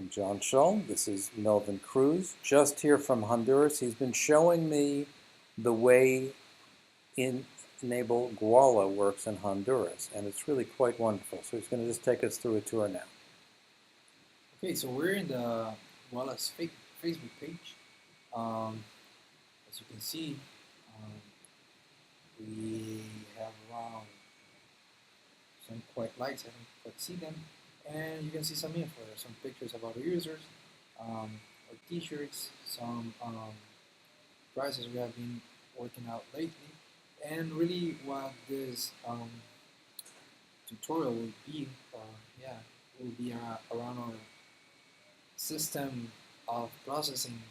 I'm John Shull. This is Melvin Cruz, just here from Honduras. He's been showing me the way e-NABLE Guala works in Honduras, and it's really quite wonderful. So he's going to just take us through a tour now. Okay, so we're in the Guala's Facebook page. As you can see, we have around some quite lights. I don't quite see them, and you can see some info. There's some pictures about our users, our T-shirts, some prices we have been working out lately, and really what this tutorial will be, will be around our system of processing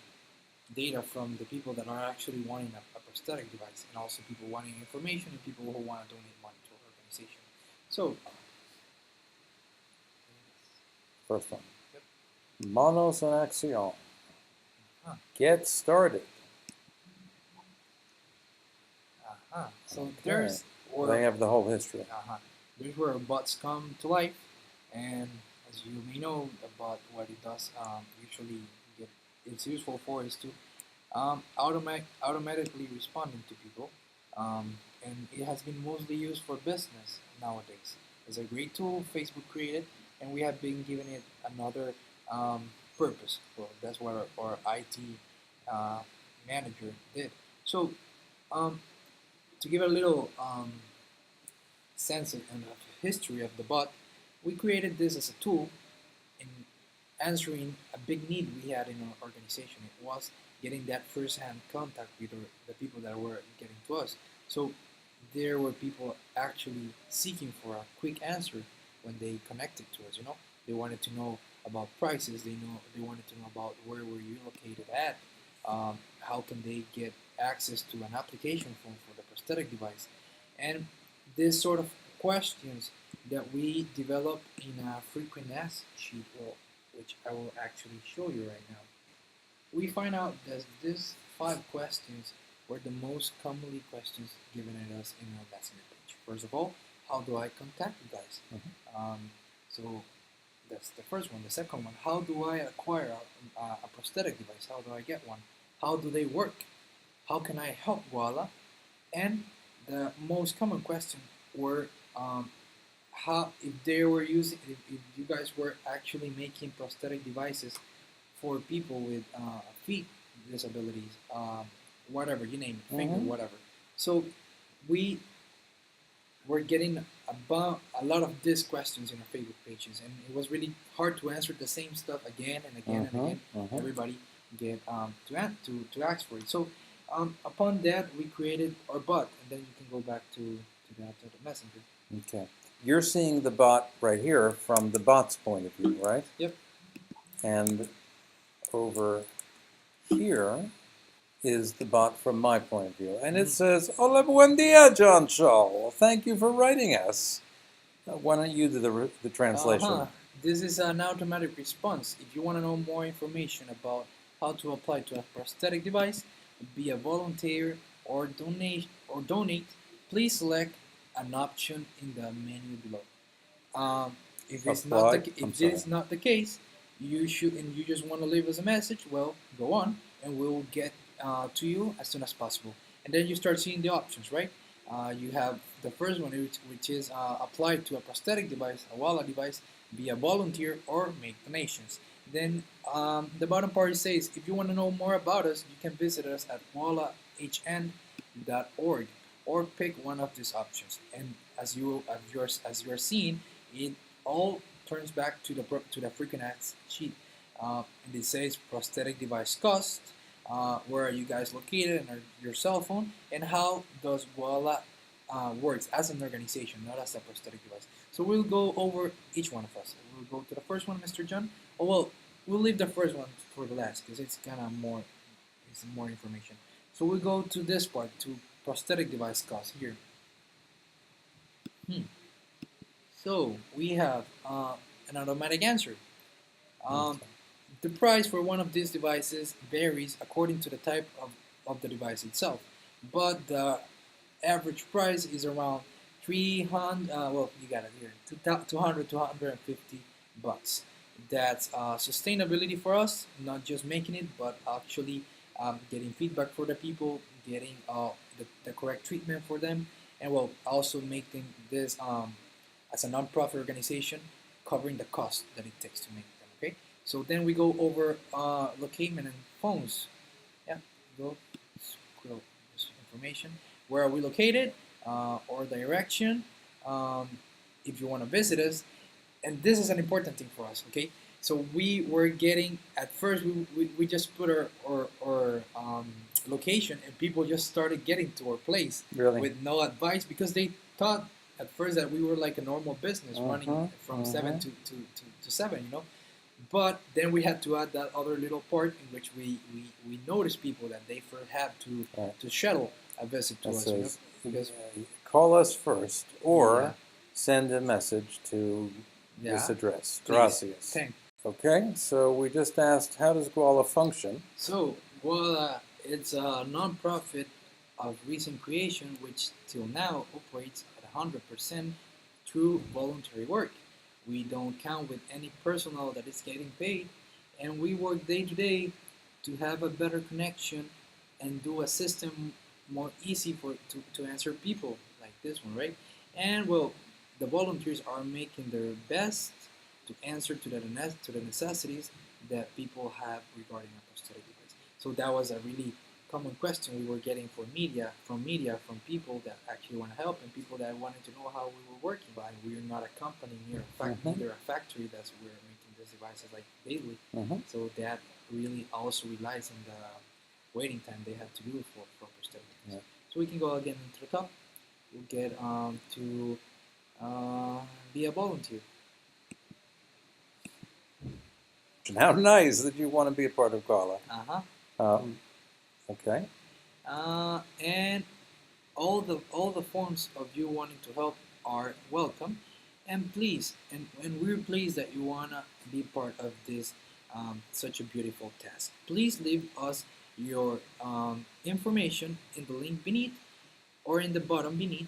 data from the people that are actually wanting a prosthetic device, and also people wanting information and people who want to donate money to our organization. So, First one. Yep. Manos en acción. Get started. So there's where they have the whole history. There's where bots come to life, and as you may know about what it does, usually it's useful for is to automatically responding to people, and it has been mostly used for business nowadays. It's a great tool Facebook created, and we have been giving it another purpose. Well, that's what our IT manager did. So, to give a little sense and of history of the bot, we created this as a tool in answering a big need we had in our organization. It was getting that first-hand contact with the people that were getting to us. So there were people actually seeking for a quick answer when they connected to us. They wanted to know about prices. They wanted to know about where were you located at. How can they get access to an application form for the prosthetic device, and this sort of questions that we developed in a frequent ask sheet, which I will actually show you right now. We find out that these 5 questions were the most commonly questions given at us in our messenger page. First of all, how do I contact you guys? So that's the first one. The second one, how do I acquire a prosthetic device? How do I get one? How do they work? How can I help Guala? And the most common question were if you guys were actually making prosthetic devices for people with feet disabilities, whatever you name it, finger, whatever. So we were getting a lot of these questions in our Facebook pages, and it was really hard to answer the same stuff again and again and again. Everybody get to ask for it. So upon that, we created our bot, and then you can go back to the messenger. Okay. You're seeing the bot right here from the bot's point of view, right? Yep. And over here is the bot from my point of view. And it says, Hola, buen dia, John Shaw. Thank you for writing us. Why don't you do the translation? This is an automatic response. If you want to know more information about how to apply to a prosthetic device, be a volunteer or donate, please select an option in the menu below. If this is not the case, you just want to leave us a message, well, go on, and we'll get to you as soon as possible. And then you start seeing the options, right? You have the first one, which is apply to a prosthetic device, a Guala device, be a volunteer, or make donations. Then the bottom part says, if you want to know more about us, you can visit us at gualahn.org or pick one of these options. And as you are seeing, it all turns back to the frequent ask sheet, and it says prosthetic device cost, where are you guys located, and your cell phone, and how does Guala works as an organization, not as a prosthetic device. So we'll go over each one of us. We'll go to the first one, Mr. John. Oh well, we'll leave the first one for the last because it's kind of more information. So we'll go to this part, to prosthetic device cost here. So we have an automatic answer. The price for one of these devices varies according to the type of the device itself, but the average price is around 300. Well, you got it here, 200 to 150 bucks. that's sustainability for us, not just making it, but actually getting feedback for the people, getting the correct treatment for them, and well, also making this as a non-profit organization, covering the cost that it takes to make them. Okay, so then we go over location and phones. Yeah, go scroll this information. Where are we located? Or direction. Um, if you want to visit us, and this is an important thing for us. Okay, so we were getting at first we just put our location, and people just started getting to our place Really? with no advice because they thought at first that we were like a normal business running from 7 to 7, you know. But then we had to add that other little part in which we noticed people that they first had to schedule a visit to us. You know? Because call us first or Yeah. send a message to this address. Gracias. Thank. Okay, so we just asked, how does Guala function? So Guala, it's a non-profit of recent creation which till now operates at 100% through voluntary work. We don't count with any personnel that is getting paid, and we work day to day to have a better connection and do a system more easy to answer people like this one, right? And well, the volunteers are making their best to answer to the necessities that people have regarding a prosthetic device. So that was a really common question we were getting from people that actually want to help and people that wanted to know how we were working. But we're not a company neither a factory that's we're making these devices like daily. So that really also relies on the waiting time they have to do for prosthetic devices. So we can go again to the top. We'll get to be a volunteer. How nice that you want to be a part of Guala. Okay. And all the forms of you wanting to help are welcome, and please, and we're pleased that you wanna be part of this such a beautiful task. Please leave us your information in the link beneath or in the bottom beneath,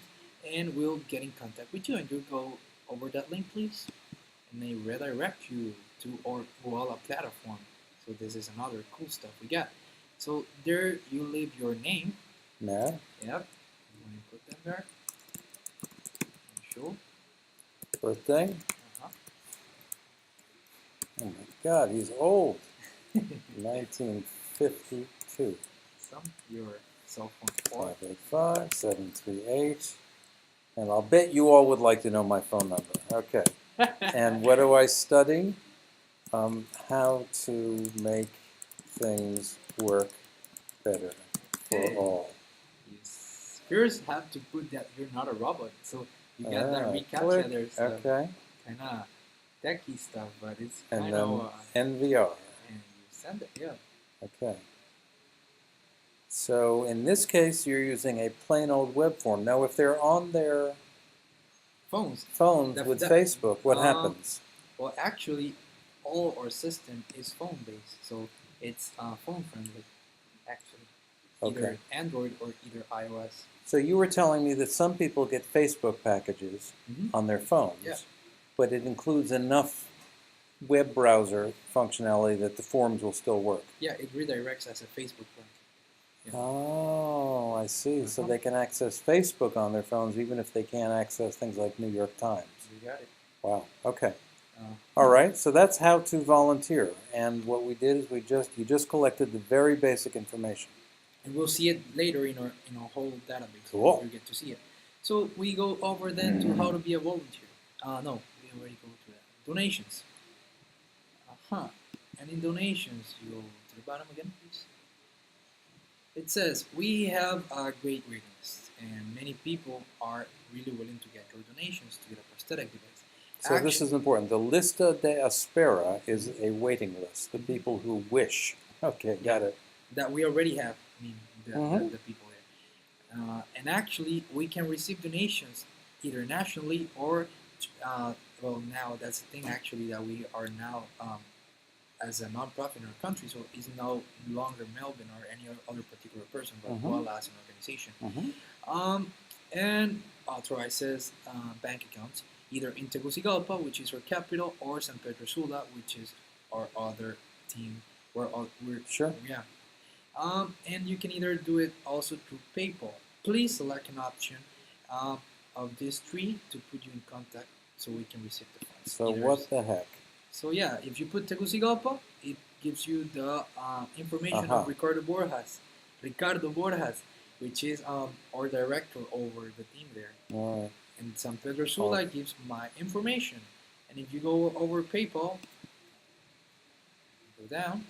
and we'll get in contact with you. And you go over that link, please, and they redirect you to our Guala platform. So this is another cool stuff we got. So there you leave your name. Yeah. Yep. You want to put them there. Sure. Birthday. Oh my God, he's old. 1952. Your cell phone. 585-738. And I'll bet you all would like to know my phone number. Okay. And what do I study? How to make things work better for all. You first have to put that you're not a robot. So you got that reCAPTCHA there. Okay. Kind of techie stuff, but it's kind of NVR. And you send it, yeah. Okay. So in this case, you're using a plain old web form. Now, if they're on their phones with Facebook, what happens? Well, actually, all our system is phone-based, so it's phone-friendly, actually. Either Android or either iOS. So you were telling me that some people get Facebook packages on their phones, but it includes enough web browser functionality that the forms will still work. Yeah, it redirects as a Facebook link. Yeah. Oh, I see. So they can access Facebook on their phones even if they can't access things like New York Times. You got it. Wow. Okay. All right. So that's how to volunteer. And what we did is you just collected the very basic information. And we'll see it later in our whole database. Cool. You get to see it. So we go over then to how to be a volunteer. No, we already go to that. Donations. And in donations, you go to the bottom again, please. It says, we have a great waiting list, and many people are really willing to get your donations to get a prosthetic device. So this is important. The lista de espera is a waiting list, the people who wish. Okay, got it. That we already have, I mean, the people there. And actually, we can receive donations either nationally or, well, now that's the thing actually that we are now, as a non-profit in our country, so it's no longer Melvin or any other particular person, but Guala as an organization. And authorizes bank accounts, either in Tegucigalpa, which is our capital, or San Pedro Sula, which is our other team, where we're Sure. yeah. And you can either do it also through PayPal. Please select an option of these three to put you in contact so we can receive the funds. So what the heck? So yeah, if you put Tegucigalpa, it gives you the information of Ricardo Borjas, which is our director over the team there. All right. And San Pedro Sula gives my information. And if you go over PayPal, go down,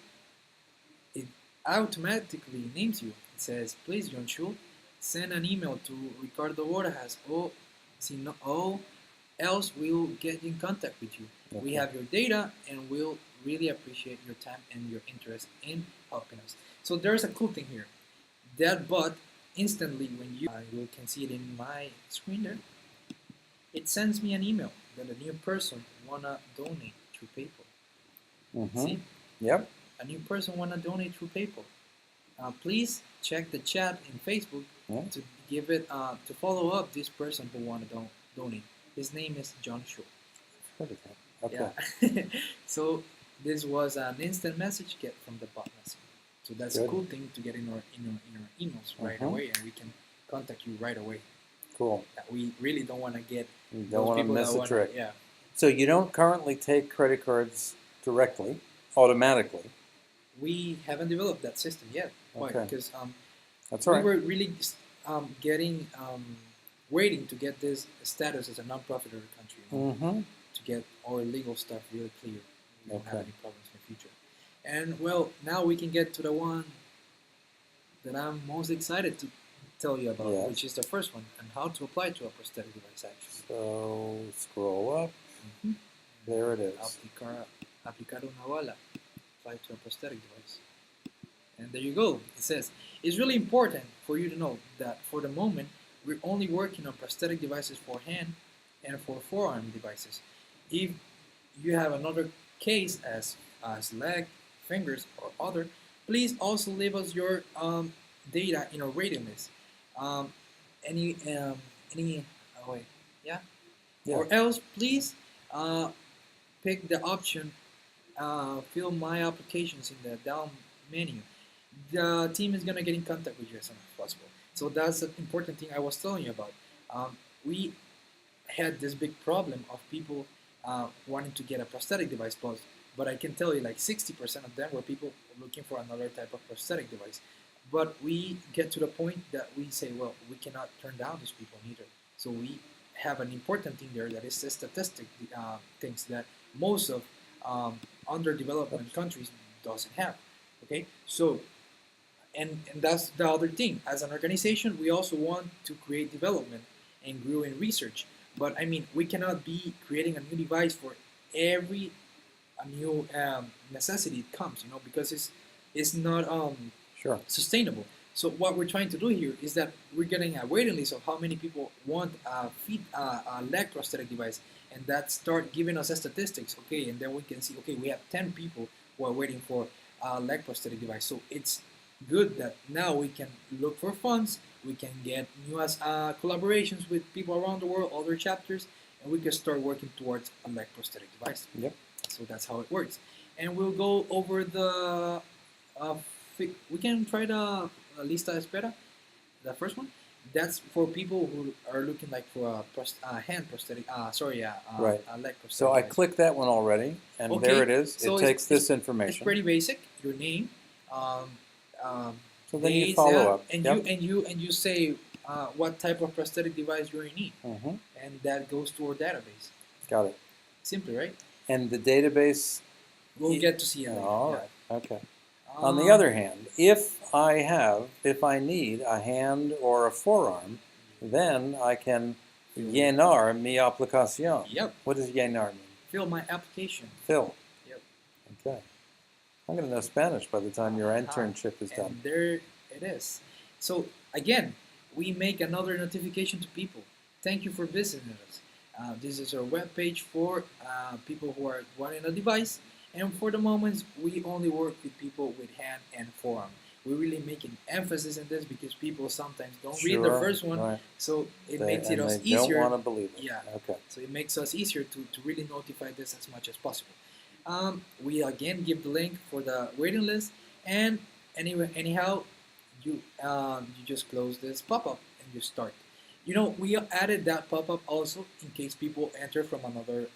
it automatically names you. It says, please, John Schul, send an email to Ricardo Borjas, or else we'll get in contact with you. Okay. We have your data, and we'll really appreciate your time and your interest in helping us. So there's a cool thing here. That bot, instantly when you can see it in my screen there, it sends me an email that a new person wanna donate through PayPal. Mm-hmm. See? Yep. A new person wanna donate through PayPal. Please check the chat in Facebook to give it to follow up this person who wanna donate. His name is John Shaw. Heard of that. Okay. Yeah. So this was an instant message get from the bot message. So that's Good. a cool thing to get in our emails right away, and we can contact you right away. Cool. We really don't want to get You don't want to miss a trick. Yeah. So you don't currently take credit cards directly, automatically. We haven't developed that system yet. Why? Okay. Because That's right. we were really waiting to get this status as a non-profit of the country. Mm-hmm. To get our legal stuff really clear. We don't have Okay. any problems in the future. And well, now we can get to the one that I'm most excited to tell you about, Yes. which is the first one, and how to apply to a prosthetic device actually. So scroll up. Mm-hmm. There it is. Aplicar una Guala, apply to a prosthetic device. And there you go. It says, it's really important for you to know that for the moment, we're only working on prosthetic devices for hand and for forearm devices. If you have another case as leg, fingers, or other, please also leave us your data in our rating list. Yeah. Or else, please pick the option fill my applications in the down menu. The team is gonna get in contact with you as soon as possible. So that's an important thing I was telling you about. We had this big problem of people wanting to get a prosthetic device plus, but I can tell you like 60% of them were people looking for another type of prosthetic device. But we get to the point that we say, well, we cannot turn down these people neither. So we have an important thing there that is the statistic things that most of underdeveloped countries doesn't have. Okay, so and that's the other thing. As an organization, we also want to create development and grow in research. But I mean, we cannot be creating a new device for every new necessity it comes, because it's not Sure. sustainable. So what we're trying to do here is that we're getting a waiting list of how many people want a leg prosthetic device, and that start giving us a statistics. Okay, and then we can see, okay, we have 10 people who are waiting for a leg prosthetic device. So it's good that now we can look for funds, we can get new collaborations with people around the world, other chapters, and we can start working towards a leg prosthetic device. Yep. So that's how it works. And we'll go over the, we can try the lista de espera, the first one. That's for people who are looking like for a hand prosthetic, Right. a leg prosthetic So I device. clicked that one already, and Okay. there it is. So It takes this It's information. pretty basic. Your name, So then you days, follow up. and Yep. you say what type of prosthetic device you're in need, Mm-hmm. and that goes to our database. Got it. Simply, right? And the database. We'll get to see it later. All yeah. right. Okay. On the other hand, if I need a hand or a forearm, then I can llenar mi aplicación. Yep. What does llenar mean? Fill my application. Fill. Yep. Okay. I'm going to know Spanish by the time your Uh-huh. internship is done. And there it is. So again, we make another notification to people. Thank you for visiting us. This is our webpage for people who are wanting a device. And for the moment, we only work with people with hand and forearm. we're really making emphasis in this because people sometimes don't read the Sure, first one, right. so it makes And it us they easier. don't want to believe it. Yeah. Okay. So it makes us easier to really notify this as much as possible. We again give the link for the waiting list, and anyhow, you just close this pop-up and you start. You know, we added that pop-up also in case people enter from another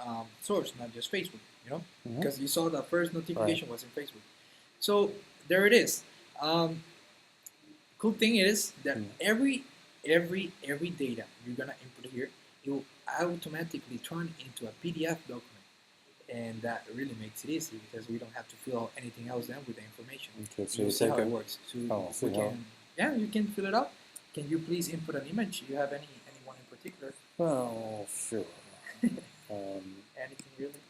source, not just Facebook. You know, because you saw the first notification was in Facebook. So there it is. Cool thing is that every data you're gonna input here, it will automatically turn into a PDF document, and that really makes it easy because we don't have to fill out anything else then with the information. Okay, so you see how it works. So we can, yeah, you can fill it up. Can you please input an image? Do you have anyone in particular? Well, sure. Anything really?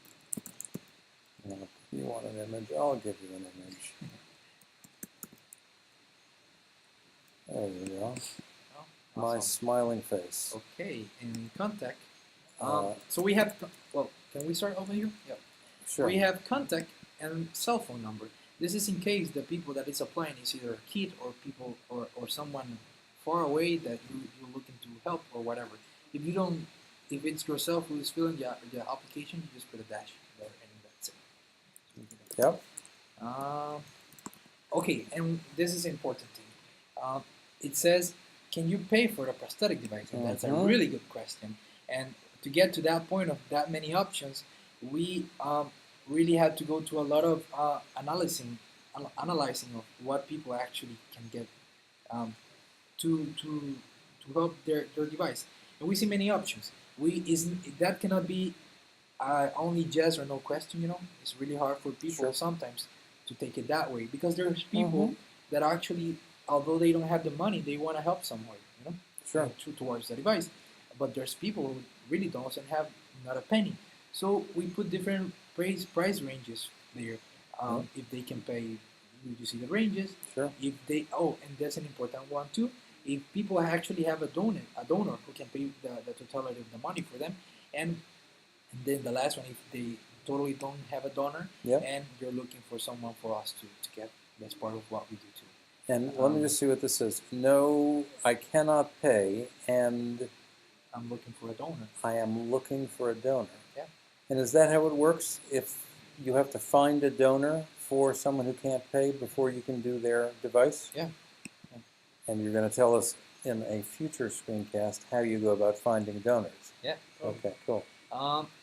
No, you want an image? I'll give you an image. There you go. Oh, my awesome. smiling face. Okay, in contact. So we have, well, can we start over here? Yeah. Sure. We have contact and cell phone number. This is in case the people that is applying is either a kid or people or someone far away that you're looking to help or whatever. If you don't, if it's yourself who is filling the application, you just put a dash there and that's it. Yep. Okay, and this is important thing. It says, can you pay for the prosthetic device? And that's a really good question. And to get to that point of that many options, we really had to go to a lot of analyzing of what people actually can get to help their device. And we see many options. That cannot be only yes or no question. You know, it's really hard for people sometimes to take it that way because there's people that actually, although they don't have the money, they want to help some way. You know, towards the device. But there's people who really don't have not a penny. So we put different price ranges there. If they can pay, you see the ranges. If they and that's an important one too. If people actually have a donor who can pay the totality of the money for them, and then the last one, if they totally don't have a donor, and you're looking for someone for us to get, that's part of what we do too. And let me just see what this says. No, I cannot pay, and I'm looking for a donor. I am looking for a donor. Yeah. And is that how it works? If you have to find a donor for someone who can't pay before you can do their device? Yeah. And you're going to tell us in a future screencast how you go about finding donors. Yeah. Okay, cool.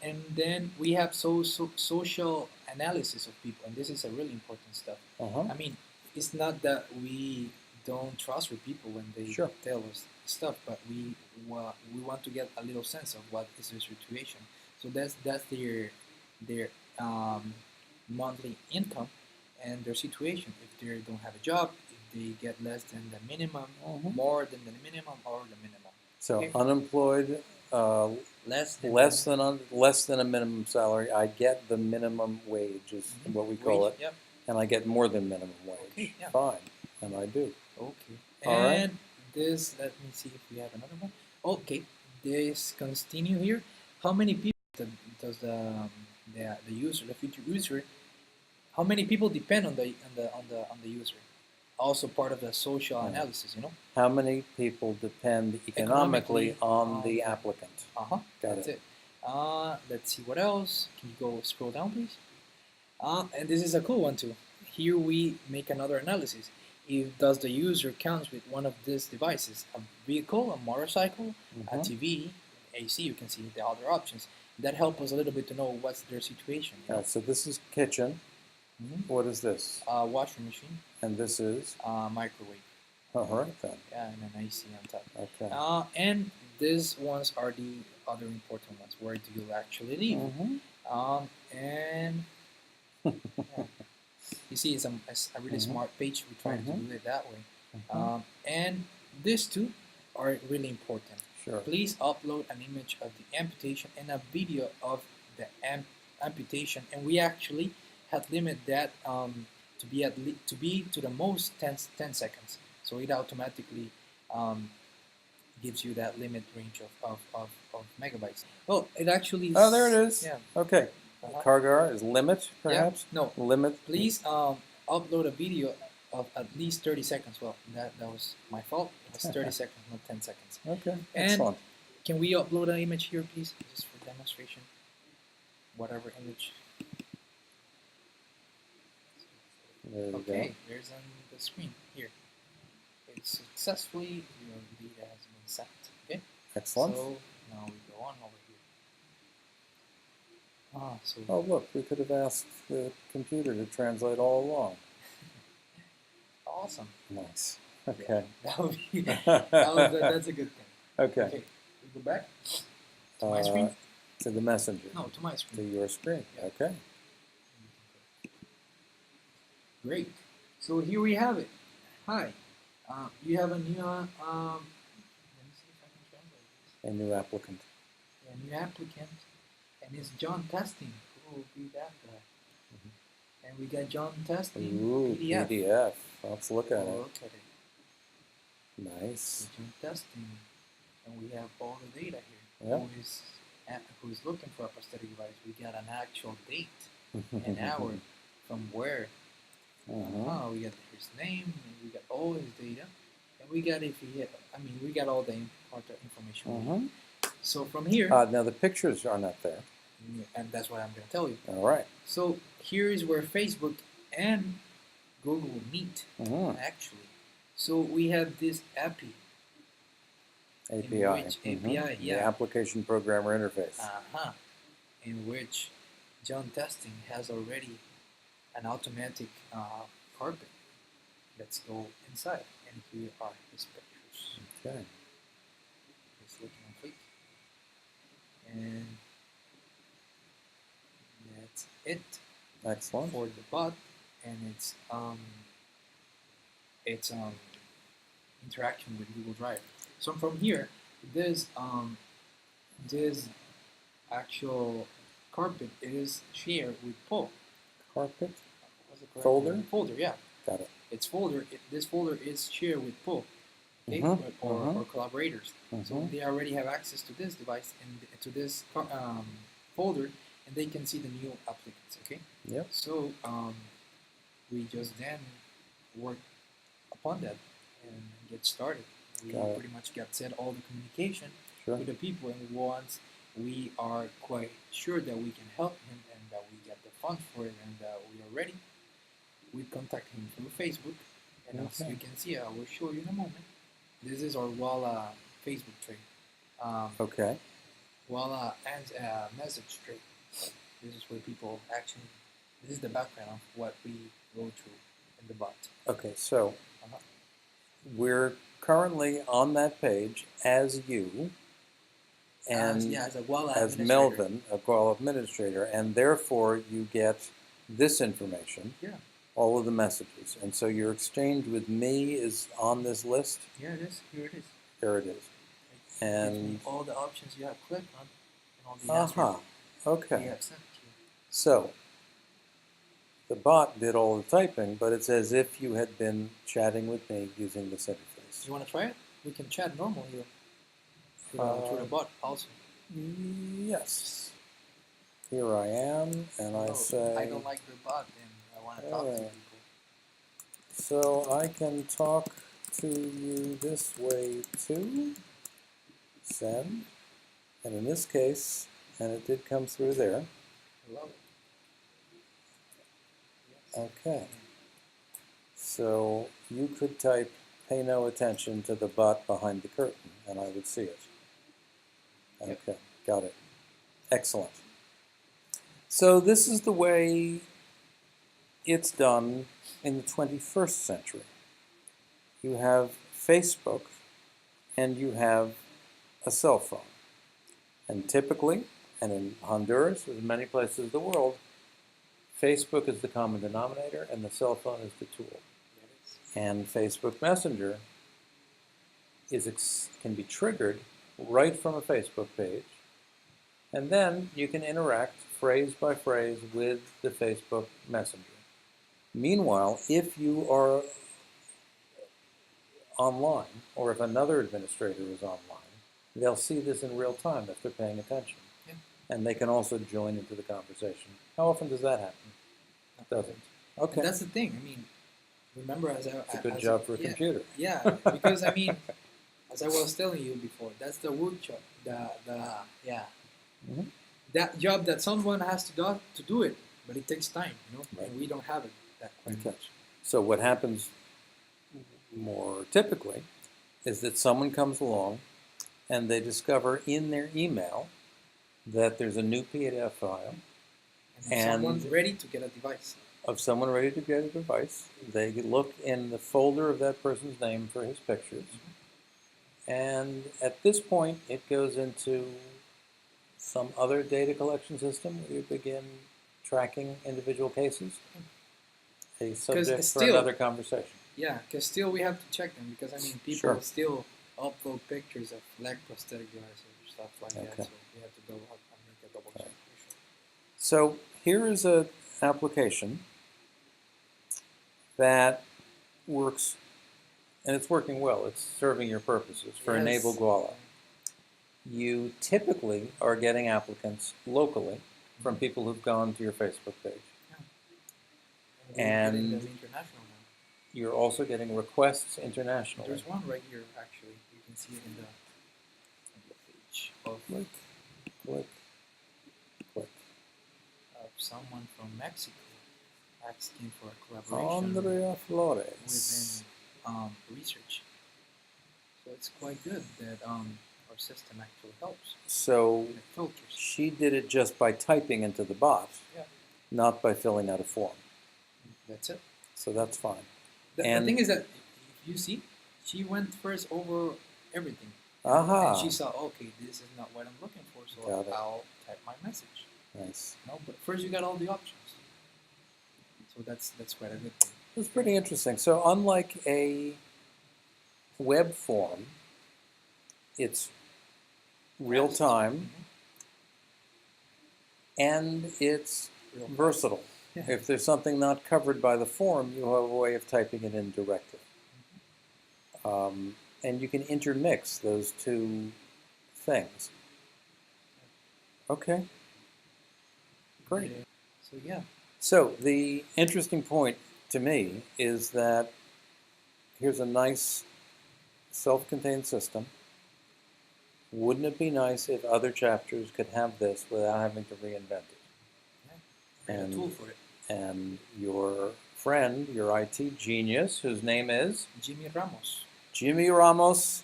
And then we have social analysis of people, and this is a really important stuff. I mean, it's not that we don't trust with people when they tell us stuff, but we want to get a little sense of what is their situation. So that's their monthly income and their situation. If they don't have a job, if they get less than the minimum, more than the minimum, or the minimum. So unemployed, less than a minimum salary. I get the minimum wage is what we call it, and I get more than minimum wage. Fine, and I do. Okay. All right. This, let me see if we have another one. Okay, this continue here. How many people does the user, the future user, how many people depend on the user? Also part of the social analysis, you know. How many people depend economically on the applicant? That's it. Let's see what else. Can you go scroll down, please? And this is a cool one too. Here we make another analysis. If does the user counts with one of these devices, a vehicle, a motorcycle, a TV, AC, you can see the other options. That helps us a little bit to know what's their situation. All right, so this is kitchen. What is this? Washing machine. And this is? Microwave. All right then. Yeah, and an AC on top. Okay. And these ones are the other important ones. Where do you actually live? And yeah. You see, it's a really smart page. We try to do it that way. And these two are really important. Please upload an image of the amputation and a video of the amputation. And we actually had limited that to be to the most 10 seconds. So it automatically gives you that limit range of megabytes. Oh, it actually. Oh, there it is. Yeah. Okay. Kargar is limit, perhaps? No. Limit. Please upload a video of at least 30 seconds. Well, that was my fault. It was 30 seconds, not 10 seconds. Okay, And excellent. can we upload an image here, please, just for demonstration? Whatever image. There you Okay, go. there's on the screen here. It's successfully, your data has been sent. Okay. Excellent. So now we go on over here. So Oh, look, we could have asked the computer to translate all along. awesome. Nice. Yeah, Okay. that would be, that's a good thing. Okay. Okay, we go back to my screen. To the messenger. No, to my To screen. your screen. Yeah. Okay. Great. So here we have it. Hi. You have a new, let me see if I can translate this. A new applicant. A new applicant, and it's John Testing. Who will be that guy? Mm-hmm. And we got John Testing Ooh, PDF. PDF. Let's look at it. Look at it. Nice. So John Testing, and we have all the data here. Yep. Who is looking for a prosthetic device? We got an actual date, an hour, from where. We got his name, and we got all his data, and we got if he had, we got all the important information. So from here, now the pictures are not there. and that's what I'm going to tell you. All right. So here is where Facebook and Google meet, actually. So we have this API. API. API, The yeah. Application Programmer Interface. In which John Testing has already an automatic carpet. Let's go inside, and here are his pictures. Okay. It's looking complete, and that's it. Excellent. For the bot, and it's interaction with Google Drive. So from here, this actual carpet is shared with Paul. Carpet? What's the correct Folder? name? Folder, yeah. Got it. It's folder. This folder is shared with Paul, okay, or collaborators. So they already have access to this device and to this folder, and they can see the new applicants. Okay. Yep. So we just then work upon that and get started. We pretty much got set all the communication with the people, and once we are quite sure that we can help him and that we get the funds for it and that we are ready, we contact him through Facebook, and as you can see, I will show you in a moment. This is our Guala Facebook trade. Guala and message trade. This is where people actually, this is the background of what we go through in the bot. Okay, so we're currently on that page as you, and as a Guala as Melvin, a Guala administrator, and therefore you get this information, all of the messages. And so your exchange with me is on this list? Yeah, it is. Here it is. There it is. And all the options you have clicked on, and all the answers okay. we have sent to you. So the bot did all the typing, but it's as if you had been chatting with me using this interface. You want to try it? We can chat normally here. Through the bot also. Yes. Here I am, and I say... I don't like the bot, and I want to talk to people. So I can talk to you this way too. Send. And in this case, and it did come through there. I love it. Yes. Okay. So you could type, "Pay no attention to the bot behind the curtain," and I would see it. Okay, got it. Excellent. So this is the way it's done in the 21st century. You have Facebook and you have a cell phone. And typically, and in Honduras, as in many places of the world, Facebook is the common denominator and the cell phone is the tool. And Facebook Messenger can be triggered right from a Facebook page, and then you can interact phrase by phrase with the Facebook Messenger. Meanwhile, if you are online, or if another administrator is online, they'll see this in real time if they're paying attention. Yeah. And they can also join into the conversation. How often does that happen? It doesn't. Okay. And that's the thing. I mean, remember as It's a good job for a yeah, computer. yeah, because I mean, as I was telling you before, that's the wood job, yeah, Mhm. that job that someone has to do it, but it takes time, Right. and we don't have it that quite Okay. much. So what happens more typically is that someone comes along and they discover in their email that there's a new PDF file And if and someone's ready to get a device, of someone ready to get a device. They look in the folder of that person's name for his pictures. And at this point, it goes into some other data collection system where you begin tracking individual cases. A subject for still- another conversation. yeah, because still we have to check them because I mean people Sure. still upload pictures of leg prosthetic devices or stuff like that, Okay. so we have to go up and make a double check. For sure. So here is an application that works, and it's working well. It's serving your purposes for Yes. e-NABLE Guala. You typically are getting applicants locally from people who've gone to your Facebook page. And we're getting And them international now. you're also getting requests internationally. There's one right here actually. You can see it in the page of Click, click, click. someone from Mexico asking for a collaboration Andrea Flores. within research. So it's quite good that our system actually helps. So And it filters. she did it just by typing into the bot, Yeah. not by filling out a form. That's it. So that's fine. The thing is that if you see, she went first over everything. Aha. And she saw, okay, this is not what I'm looking for, so Got it. I'll type my message. Nice. No, but first you got all the options. So that's quite a good thing. It's pretty interesting. So unlike a web form, it's real Fast. time and it's Real fast. versatile. Yeah. If there's something not covered by the form, you have a way of typing it in directly. And you can intermix those two things. Okay. Great. Yeah. So yeah. So the interesting point to me is that here's a nice self-contained system. Wouldn't it be nice if other chapters could have this without having to reinvent it? And a tool for it. And your friend, your IT genius, whose name is Jimmy Ramos. Jimmy Ramos.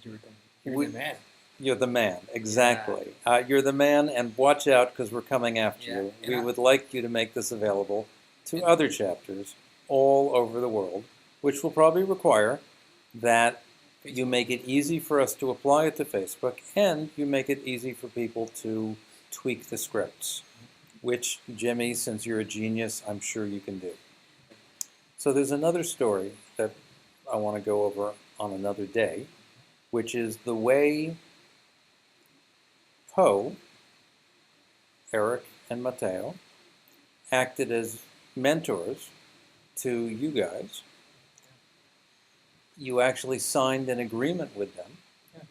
You're We- the man. You're the man, exactly. You're the man, and watch out because we're coming after Yeah, you. and We would like you to make this available to other chapters all over the world, which will probably require that you make it easy for us to apply it to Facebook, and you make it easy for people to tweak the scripts, which, Jimmy, since you're a genius, I'm sure you can do. So there's another story that I want to go over on another day, which is the way Poe, Eric, and Matteo acted as mentors to you guys. You actually signed an agreement with them. Yeah.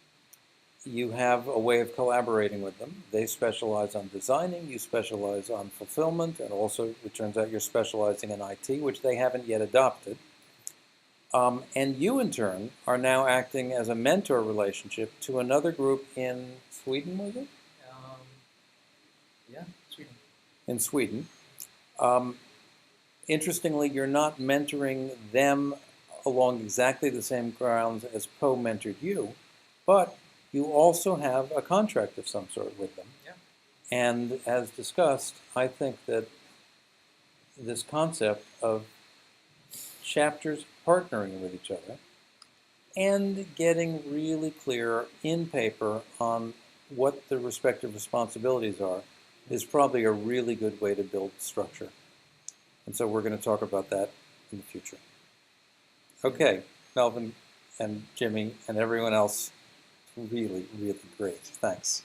You have a way of collaborating with them. They specialize on designing, you specialize on fulfillment, and also it turns out you're specializing in IT, which they haven't yet adopted. And you, in turn, are now acting as a mentor relationship to another group in Sweden, was it? Yeah, Sweden. In Sweden. Interestingly, you're not mentoring them along exactly the same grounds as Poe mentored you, but you also have a contract of some sort with them. Yeah. And as discussed, I think that this concept of chapters partnering with each other and getting really clear in paper on what the respective responsibilities are is probably a really good way to build structure. And so we're going to talk about that in the future. Okay, Melvin and Jimmy and everyone else, really, really great. Thanks.